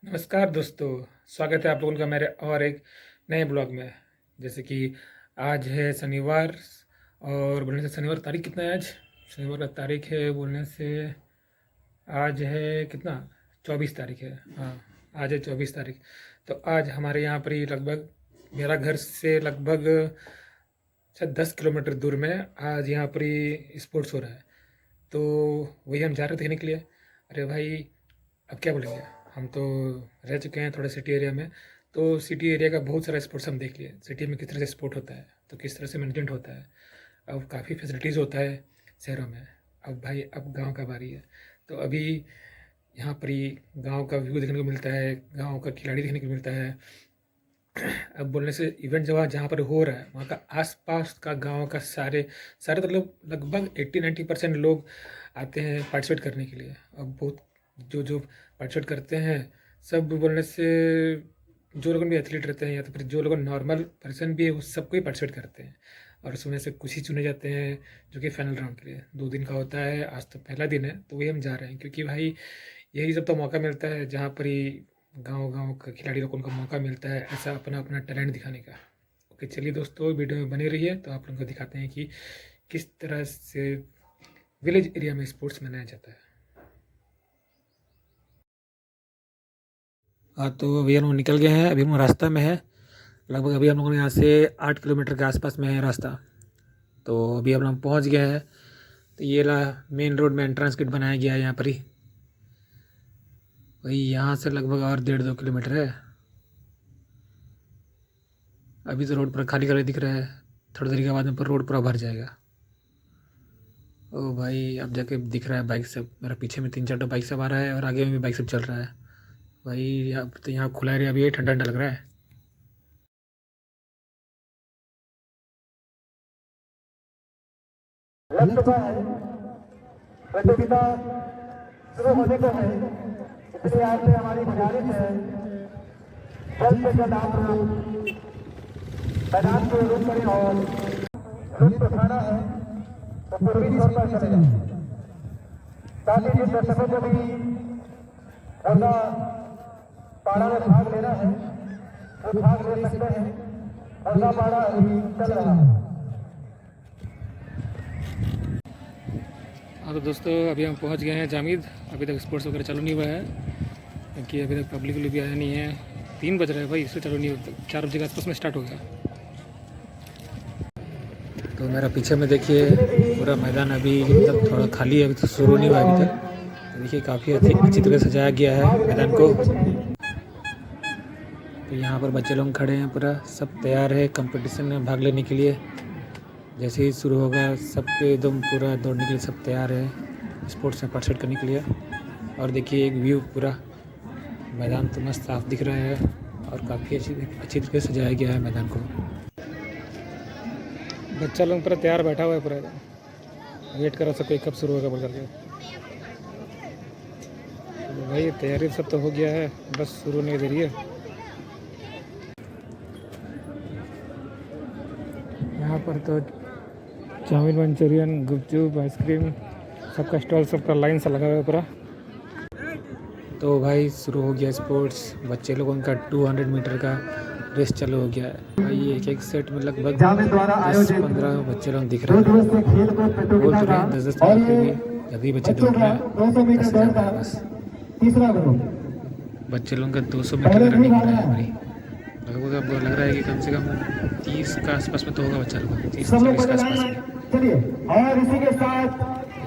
नमस्कार दोस्तों। स्वागत है आप लोगों का मेरे और एक नए ब्लॉग में। जैसे कि आज है शनिवार और बोलने से शनिवार तारीख कितना है आज? शनिवार का तारीख है बोलने से आज है कितना? 24 तारीख है। हाँ, आज है 24 तारीख। तो आज हमारे यहाँ पर ही लगभग मेरा घर से लगभग शायद 10 किलोमीटर दूर में आज यहाँ पर ही स्पोर्ट्स हो रहा है। तो वही हम जा रहे थे देखने के लिए। अरे भाई, अब क्या बोलेंगे, हम तो रह चुके हैं थोड़े सिटी एरिया में। तो सिटी एरिया का बहुत सारा स्पोर्ट्स हम देख लिए, सिटी में किस तरह से स्पोर्ट होता है, तो किस तरह से मैनेजमेंट होता है। अब काफ़ी फैसिलिटीज़ होता है शहरों में। अब भाई, अब गांव का बारी है। तो अभी यहाँ पर ही गांव का व्यू देखने को मिलता है, गांव का खिलाड़ी देखने को मिलता है। अब बोलने से इवेंट जहाँ जहाँ पर हो रहा है वहाँ का आसपास का गांव का सारे सारे मतलब लगभग 80-90% लोग आते हैं पार्टिसिपेट करने के लिए। अब बहुत जो जो पार्टिसिपेट करते हैं, सब बोलने से जो लोग भी एथलीट रहते हैं या तो फिर जो लोग नॉर्मल पर्सन भी है वो सब कोई पार्टिसिपेट करते हैं। और उसमें से कुछ ही चुने जाते हैं जो कि फाइनल राउंड के लिए 2 दिन का होता है। आज तो पहला दिन है तो वही हम जा रहे हैं, क्योंकि भाई यही सब तो मौका मिलता है जहाँ पर ही गांव-गांव का खिलाड़ी लोगों को मौका मिलता है ऐसा अपना-अपना टैलेंट दिखाने का। ओके, चलिए दोस्तों, वीडियो में बने रहिए तो आप लोगों को दिखाते हैं कि किस तरह से विलेज एरिया में स्पोर्ट्स मनाया जाता है। हाँ, तो अभी हम लोग निकल गए हैं, अभी हम लोग रास्ता में है। लगभग अभी हम लोगों ने यहाँ से 8 किलोमीटर के आसपास में है रास्ता। तो अभी हम लोग पहुँच गए हैं। तो ये ला मेन रोड में एंट्रेंस गेट बनाया गया है यहाँ पर ही। वही यहाँ से लगभग और 1.5-2 किलोमीटर है। अभी तो रोड पूरा खाली खाली दिख रहा है, थोड़ी देर के बाद में पर रोड पूरा भर जाएगा। ओ भाई, अब जाके दिख रहा है बाइक सब। मेरा पीछे में 3-4 बाइक सब आ रहा है और आगे में भी बाइक सब चल रहा है। भाई यहाँ तो यहाँ खुला एरिया भी है, ठंडा ठंडा लग रहा है। लग चुका है, प्रतियोगिता शुरू होने को है। इसलिए आपसे हमारी गुजारिश है, जल्द से जल्द आप लोग मैदान को रुक करें और लुत्फ उठाना है तो पूर्वी छोर पर चले जाएं, ताकि जिन दर्शकों को भी रोजा पाड़ा में भाग लेना है वो भाग ले सकते हैं। रोजा पाड़ा अभी चल रहा है। हाँ, तो दोस्तों अभी हम पहुंच गए हैं जामिद। अभी तक स्पोर्ट्स वगैरह चालू नहीं हुआ है, क्योंकि अभी तक पब्लिक भी आया नहीं है। 3 बज रहा है भाई, इससे चालू नहीं होता। 4 बजे के आसपास में स्टार्ट हो गया। तो मेरा पीछे में देखिए पूरा मैदान अभी मतलब थोड़ा खाली है, अभी तो शुरू नहीं हुआ है अभी तक। तो देखिए काफ़ी अच्छी तरह से सजाया गया है मैदान को। तो यहाँ पर बच्चे लोग खड़े हैं, पूरा सब तैयार है कंपटीशन में भाग लेने के लिए। जैसे ही शुरू होगा सबके एकदम पूरा दौड़ने के लिए सब तैयार है स्पोर्ट्स में पार्टिसिपेट करने के लिए। और देखिए एक व्यू पूरा मैदान तो मस्त साफ दिख रहा है और काफ़ी अच्छी तरीके से सजाया गया है मैदान को। बच्चा लोग पूरा तैयार बैठा हुआ है, पूरा वेट कर रहा सबको कब शुरू होगा बोल करके। तो भाई तैयारी सब तो हो गया है, बस शुरू नहीं दे रही है। यहाँ पर तो चाउमीन, मंचूरियन, गुपचुप, आइसक्रीम सबका स्टॉल सबका लाइन से लगा हुआ है पूरा। तो भाई शुरू हो गया स्पोर्ट्स। बच्चे लोगों का 200 मीटर का रेस चालू हो गया है भाई। एक सेट में लगभग 10-15 बच्चे लोग दिख रहे हैं, बोल तो रहे हैं 10-10 मिनट पे भी ज़्यादा बच्चे दौड़ रहे हैं। 10,000 है बस। तीसरा ग्रुप बच्चे लोगों का 200 मीटर का रनिंग हो रहा है भाई। लगभग अब लग रहा है कि कम से कम 30 का आसपास में तो होगा बच्चा लोग, 30-40 के आसपास में। चलिए, और इसी के साथ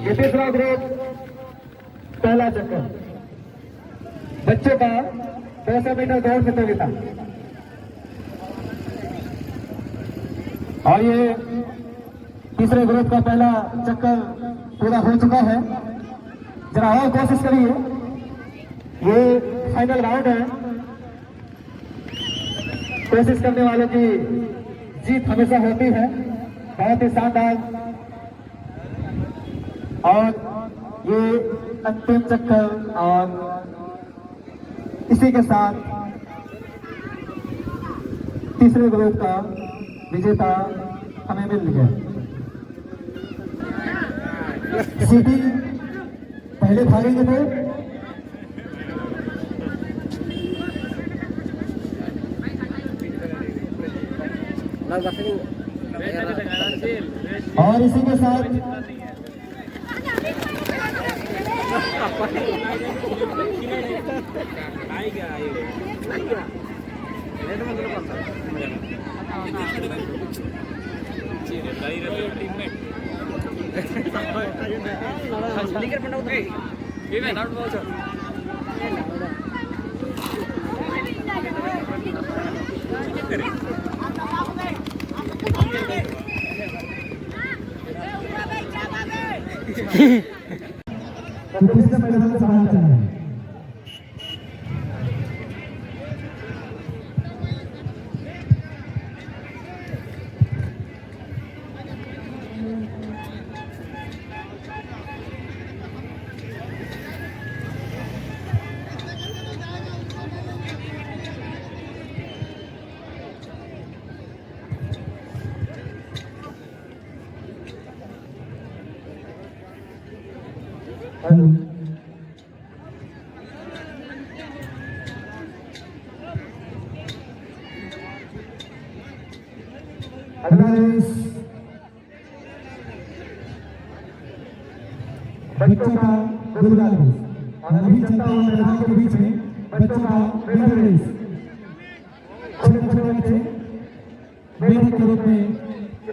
ये तीसरा ग्रुप पहला चक्कर बच्चों का 200 मीटर दौड़ प्रतियोगिता। और ये तीसरे ग्रुप का पहला चक्कर पूरा हो चुका है। जरा और कोशिश करिए, ये फाइनल राउंड है। कोशिश करने वालों की जीत हमेशा होती है। बहुत ही शानदार। और ये अंतिम चक्कर और इसी के साथ तीसरे ग्रुप का विजेता हमें मिल गया। सिटी पहले भागेंगे थे और इसी के साथ किसी मैदान से बाहर चला है। हेलो अगला रेस बच्चों का गुलगाल रेस और अभी चलता हुआ मैदान के बीच में बच्चों का मेडल रेस। छोटे छोटे बच्चे मेडल के रूप में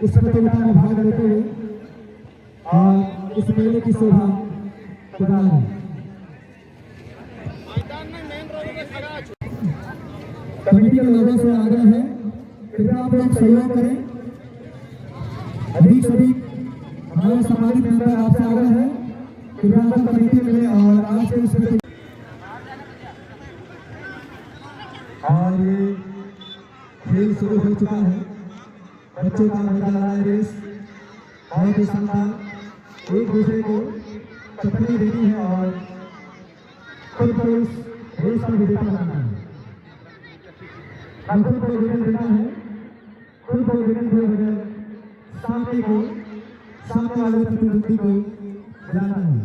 इस प्रतियोगिता में भाग लेते हुए और इस मेले की शोभा बढ़ा रहे हैं। कमेटी के लोगों से आग्रह है कृपया आप लोग सहयोग करें। अधिक से अधिक हमारे सामाजिक मेंबर आपसे आग्रह है कृपया आप कमेटी मिले और आज के इस और ये खेल शुरू हो चुका है। बच्चों का मैदान रेस बहुत ही शानदार एक दूसरे को चपनी देनी है और खुद को इस रेस का विजेता बनाना है। खुद को विजय देना है, खुद को विजय दिए बगैर सामने वाले प्रतिद्वंदी को गिराना है।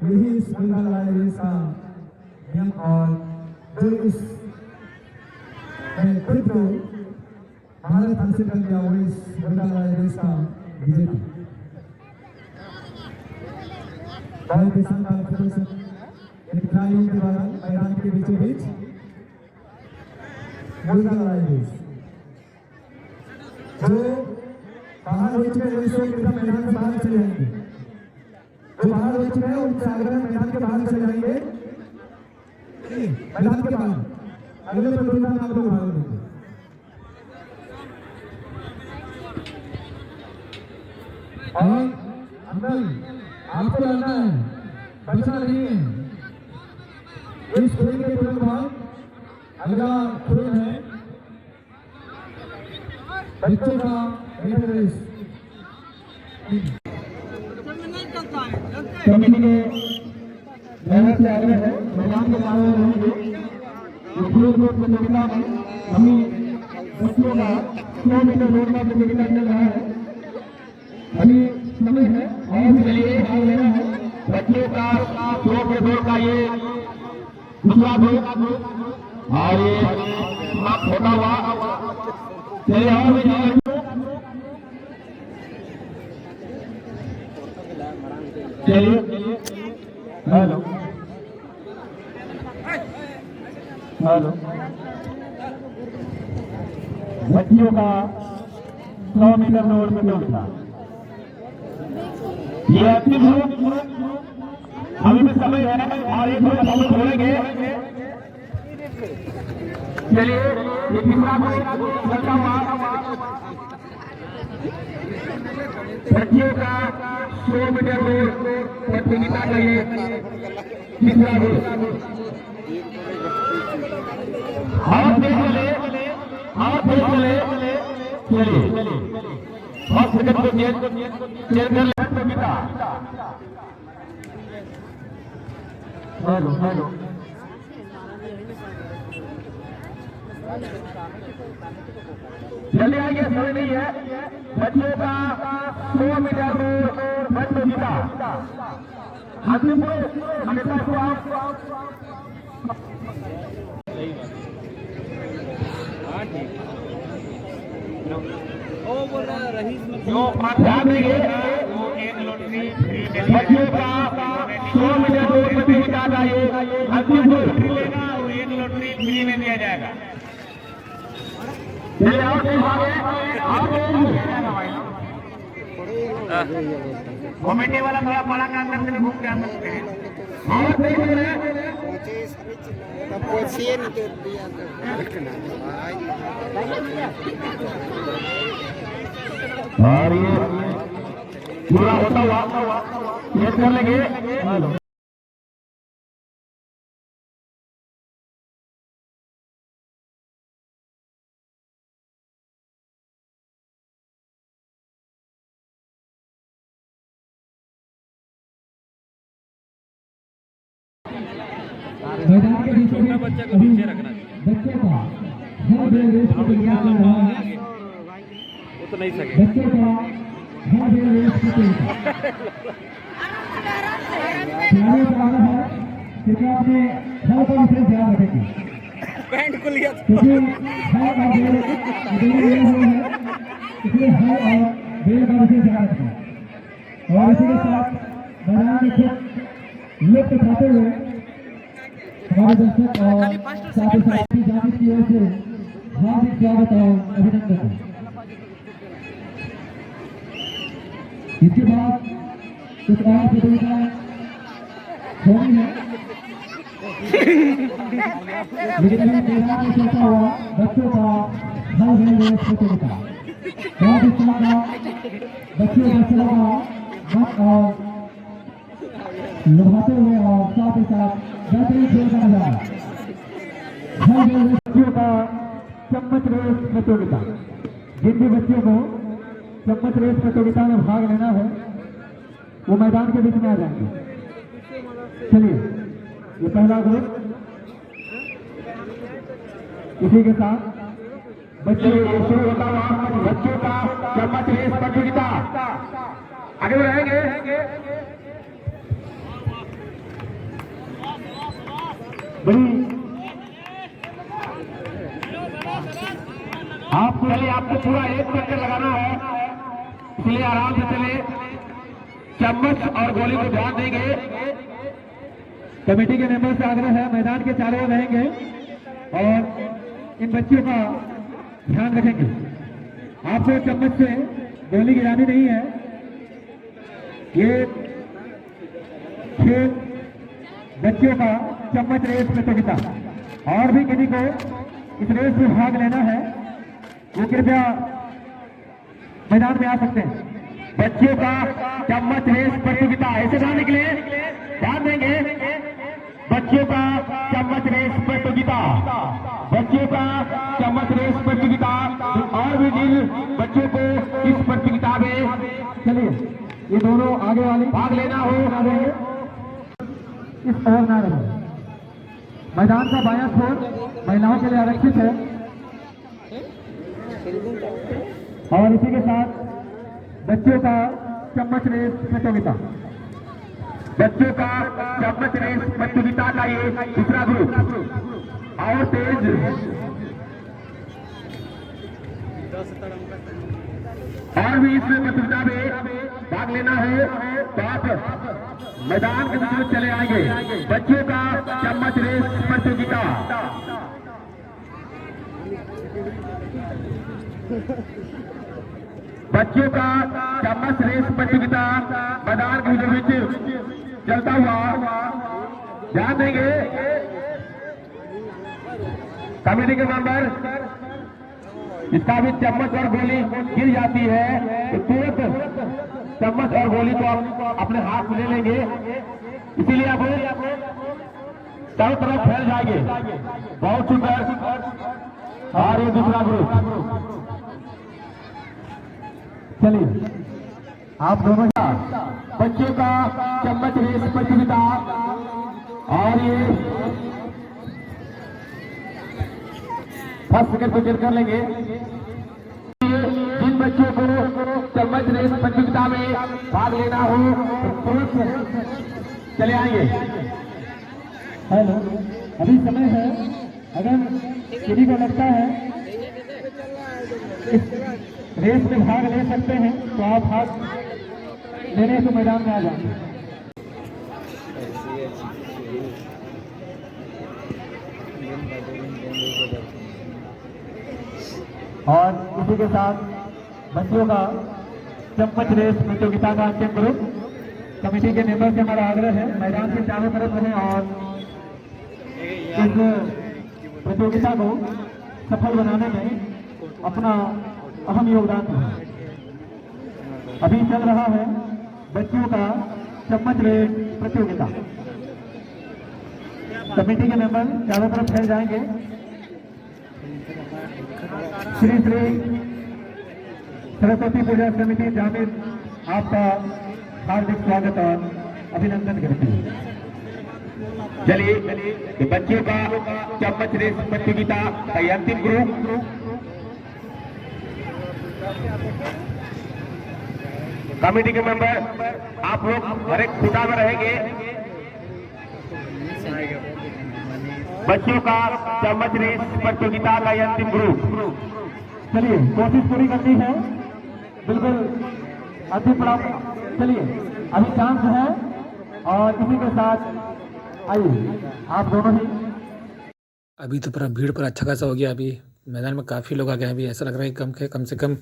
यही इस बंगाल वाले रेस का नियम और जो इस खुद को भारत हासिल कर लिया वो इस बंगाल वाले रेस का विजेता। बहुत ही शानदार प्रदर्शन इन खिलाड़ियों के द्वारा मैदान के बीचों बीच बंगाल वाले रेस जो बाहर हो चुके हैं इसको मैदान से बाहर चले जाएंगे। जो बाहर हो चुके हैं उनसे आग्रह मैदान के बाहर चले जाएंगे। मैदान के बाहर अगले प्रतियोगिता में आप लोग भाग लेंगे। और अंदर आपको रहना है, बचना नहीं है। इस खेल के तुरंत बाद अगला खेल है बच्चों का मेडल रेस। कमेटी के मेहनत से आगे है मैदान के बाहर रहेंगे। प्रतियोगिता में हमें बच्चों का 100 मीटर दौड़ का प्रतियोगिता चल रहा है। अभी समय है और चलिए भाग लेना है। बच्चों का 100 मीटर दौड़ का ये दूसरा दौड़ और ये समाप्त होता हुआ चलिए और चलिए हेलो हेलो बच्चियों का 100 मीटर दौड़ प्रतियोगिता ये अंतिम हो। अभी भी समय है और एक दो हम छोड़ेंगे। चलिए ये तीसरा चलता हुआ बच्चियों का 100 मीटर दौड़ प्रतियोगिता का ये तीसरा आप देख चले चलिए और सेकंड को चेयर कर ले प्रतियोगिता। हेलो हेलो जल्दी आइए, समय नहीं है। बच्चों का 100 मीटर दौड़ प्रतियोगिता अंतिम हमेशा को आप जो ध्यान देंगे बच्चों का 100 मीटर दौड़ प्रतियोगिता का ये अंतिम लेगा और 1 लॉटरी फ्री में दिया जाएगा। चलिए और कमेटी वाला थोड़ा बड़ा काम करते हैं, घूम के आ सकते हैं। और और ये पूरा होता हुआ ये कर लेंगे। मैदान के बीच में बच्चा को पीछे रखना बच्चे का हर बेल रेस को तैयार कर रहा है। वो तो नहीं सके बच्चे का हर बेल रेस को तैयार कराना है। कृपया अपने हर का विशेष ध्यान रखेंगे पैंट को लिया क्योंकि हर का बेल हुए है, इसलिए हर और बेल का विशेष ध्यान रखें। और इसी के साथ मैदान में खुद लुप्त उठाते हुए हमारे दर्शक और साथ ही साथी जाति की ओर से हार्दिक स्वागत और अभिनंदन। इसके बाद कुछ और प्रतियोगिताएं होनी है, लेकिन अभी मैदान में चलता हुआ बच्चों का हर बेल रेस प्रतियोगिता बहुत ही शानदार बच्चों का चलाना मत और लुभाते हुए और साथ ही साथ बेहतरीन खेल का नजारा। हर बेल बच्चों का चम्मच रेस प्रतियोगिता, जिन भी बच्चों को चम्मच रेस प्रतियोगिता में भाग लेना है वो मैदान के बीच में आ जाएंगे। चलिए ये पहला ग्रुप, इसी के साथ बच्चों शुरू होता हुआ बच्चों का चम्मच रेस प्रतियोगिता आगे बढ़ाएंगे। बड़ी आपको पूरा एक चक्कर लगाना है, इसलिए आराम से चले। चम्मच और गोली को ध्यान देंगे। कमेटी के मेंबर से आग्रह है मैदान के चारों ओर रहेंगे और इन बच्चों का ध्यान रखेंगे। आपको चम्मच से गोली गिरानी नहीं है। ये खेल बच्चों का चम्मच रेस प्रतियोगिता, और भी किसी को इस रेस में भाग लेना है वो कृपया मैदान में आ सकते हैं। बच्चों का चम्मच रेस प्रतियोगिता, ऐसे ना निकले, ध्यान देंगे। बच्चों का चम्मच रेस प्रतियोगिता, बच्चों का चम्मच रेस प्रतियोगिता, और भी जिन बच्चों को इस प्रतियोगिता में चलिए ये दोनों आगे वाले भाग लेना हो इस ओर ना रहे। मैदान का बायां छोर महिलाओं के लिए आरक्षित है। और इसी के साथ बच्चों का चम्मच रेस प्रतियोगिता, बच्चों का चम्मच रेस प्रतियोगिता का ये दूसरा ग्रुप और तेज और भी इस प्रतियोगिता में भाग लेना है तो आप मैदान के बीच में चले आएंगे। बच्चों का चम्मच रेस प्रतियोगिता, बच्चों का चम्मच रेस प्रतियोगिता मैदान के बीच चलता हुआ, ध्यान देंगे। कमेटी के मेंबर, इसका भी चम्मच और गोली गिर जाती है तो तुरंत चम्मच और गोली को आप अपने हाथ में ले लेंगे, इसीलिए आप चारों तरफ फैल जाएंगे। बहुत सुंदर। और ये दूसरा ग्रुप, चलिए आप दोनों बच्चों का चम्मच रेस प्रतियोगिता, और ये फर्स्ट सेकंड को कर लेंगे। जिन बच्चों को चम्मच रेस प्रतियोगिता में भाग लेना हो तो तुरंत चले आएंगे। हेलो, अभी समय है, अगर किसी को लगता है रेस में भाग ले सकते हैं तो आप भाग लेने को मैदान में आ जाएं। और इसी के साथ बच्चों का चम्मच रेस प्रतियोगिता का अंतिम ग्रुप कमेटी के मेंबर से हमारा आग्रह है मैदान के चारों तरफ रहें और इस प्रतियोगिता को सफल बनाने में अपना अहम योगदान दें। अभी चल रहा है बच्चों का चम्मच रेस प्रतियोगिता। कमेटी के मेंबर चारों तरफ फैल जाएंगे। श्री श्री सरस्वती पूजा समिति जामिल आपका हार्दिक स्वागत और अभिनंदन करते हैं। चलिए बच्चों का चम्मच रेस प्रतियोगिता का अंतिम ग्रुप कमेटी के मेंबर आप लोग हर एक खुदा में रहेंगे। बच्चों का चम्मच रेस प्रतियोगिता का अंतिम ग्रुप। चलिए कोशिश पूरी करनी है, बिल्कुल अंतिम पड़ाव। चलिए अभी चांस है और इसी के साथ आइए आप दोनों ही। अभी तो पूरा भीड़ पर अच्छा खासा हो गया। अभी मैदान में काफ़ी लोग आ गए हैं। अभी ऐसा लग रहा है कम से कम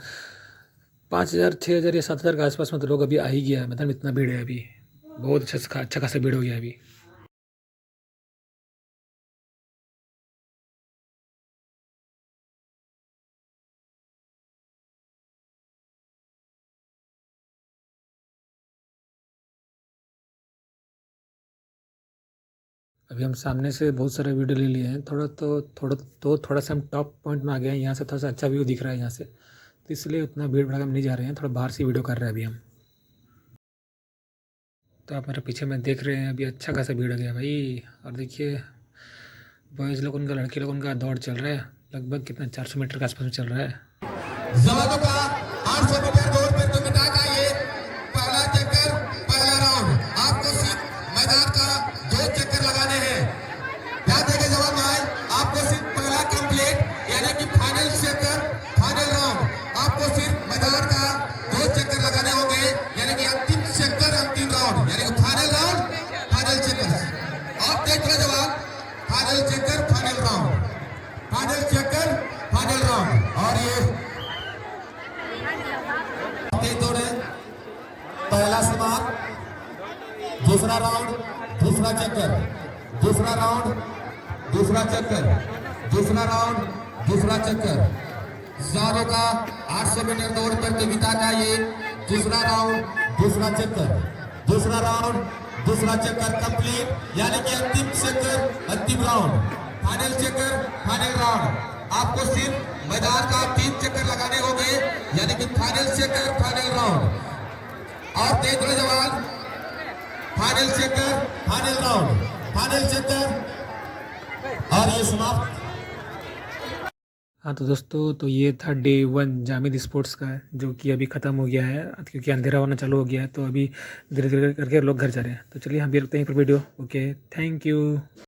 5,000 6,000 या 7,000 के आसपास में तो लोग अभी आ ही गया है। मैदान में इतना भीड़ है अभी, बहुत अच्छा खासा भीड़ हो गया अभी। अभी हम सामने से बहुत सारे वीडियो ले लिए हैं। थोड़ा सा हम टॉप पॉइंट में आ गए हैं। यहाँ से थोड़ा सा अच्छा व्यू दिख रहा है यहाँ से, तो इसलिए उतना भीड़ भड़का में नहीं जा रहे हैं। थोड़ा बाहर से वीडियो कर रहे हैं अभी हम। तो आप मेरे पीछे में देख रहे हैं अभी अच्छा खासा भीड़ हो गया भाई। और देखिए बॉयज़ लोग उनका लड़के लोग उनका दौड़ चल रहा है। लगभग कितना 400 मीटर के आसपास में चल रहा है। जवानों का 800 मीटर दौड़ प्रतियोगिता का ये पहला चक्कर, पहला राउंड। आपको सिर्फ मैदान का 2 चक्कर लगाने हैं। ध्यान देंगे जवान भाई, आपको सिर्फ पहला कंप्लीट यानी कि फाइनल चक्कर, फाइनल राउंड। आपको सिर्फ मैदान का 2 चक्कर लगाने होंगे, यानी कि अंतिम चक्कर, अंतिम राउंड, यानी कि फाइनल राउंड, फाइनल चक्कर। आप देख रहे जवान, फाइनल चक्कर, फाइनल राउंड, फाइनल चक्कर, फाइनल राउंड। और ये पहला समाप्त, दूसरा राउंड, दूसरा चक्कर, दूसरा राउंड, दूसरा चक्कर, दूसरा राउंड, दूसरा चक्कर। सारों का 800 मीटर दौड़ प्रतियोगिता का ये दूसरा राउंड, दूसरा चक्कर, दूसरा राउंड, दूसरा चक्कर कंप्लीट, यानी कि अंतिम चक्कर, अंतिम राउंड, फाइनल चक्कर, फाइनल राउंड। आपको सिर्फ मैदान का 3 चक्कर लगाने होंगे, यानी कि फाइनल चक्कर, फाइनल राउंड। और देख रहे जवान, फाइनल चक्कर, फाइनल राउंड, फाइनल चक्कर। और ये समाप्त। हाँ तो दोस्तों, तो ये था डे 1 जामिद स्पोर्ट्स का, जो कि अभी ख़त्म हो गया है क्योंकि अंधेरा होना चालू हो गया है। तो अभी धीरे धीरे करके लोग घर जा रहे हैं। तो चलिए हम भी रखते हैं पर वीडियो। Okay, thank you.